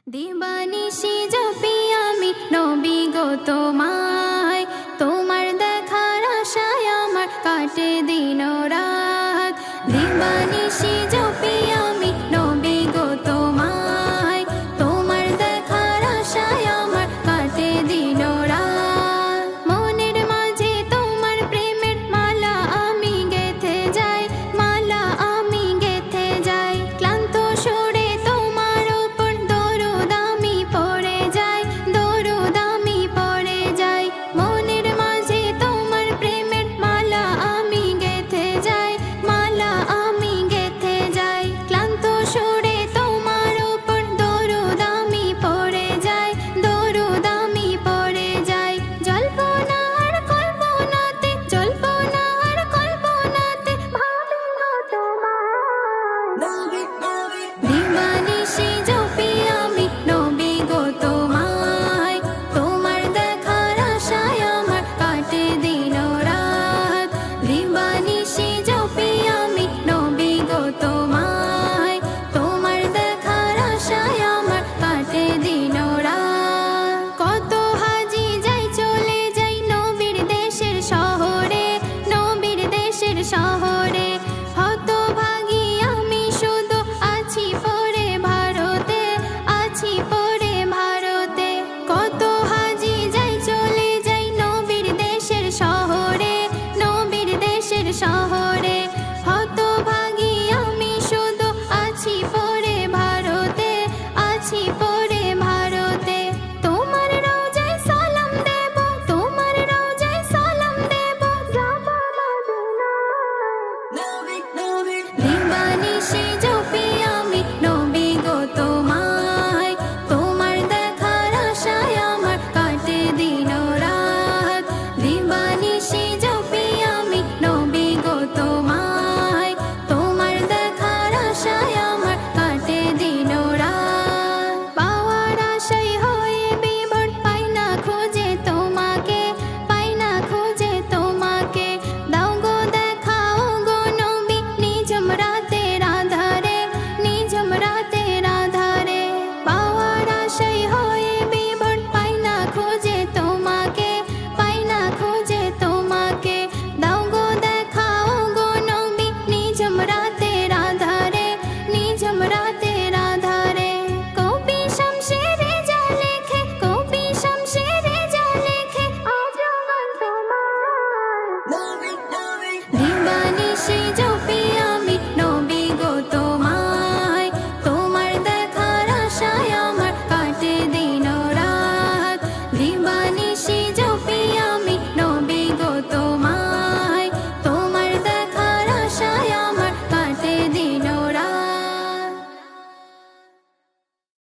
দিবানিশি জপি আমি নবী গো তোমায়, তোমার দেখার আশায় আমার কাটে দিন রাত। দিবানিশি জপি আমি নবী গো তোমায়, তোমার দেখার আশায় আমার কাটে দিন রাত। মনের মাঝে তোমার প্রেমের মালা আমি গেঁথে যাই, মালা আমি গেঁথে যাই। ক্লান্ত সুরে তোমার উপর দরুদ আমি পড়ে যাই, দরুদ আমি পড়ে যাই। মনের মাঝে তোমার প্রেমের মালা আমি গেঁথে যাই, মালা আমি গেঁথে যাই। ক্লান্ত সুরে তোমার উপর দরুদ আমি পড়ে যাই, দরুদ আমি পড়ে যাই। জল্পনা আর কল্পনাতে, জল্পনা আর কল্পনাতে ভাবি না তোমায়। দিবানিশি জপি আমি নবী গো তোমায়, তোমার দেখার আশায় আমার কাটে দিন রাত। দিবানিশি জপি আমি নবী গো তোমায়, তোমার দেখার আশায় আমার কাটে দিন রাত। কত হাজি যাই চলে যাই নবীর দেশের শহরে, নবীর দেশের শহরে। হতভাগী আমি শুধু আছি পড়ে ভারতে, আছি পড়ে ভারতে। কত হাজি যাই চলে যাই নবীর দেশের শহরে, নবীর দেশের শহরে। হতভাগী আমি শুধু আছি পড়ে ভারতে, আছি পড়ে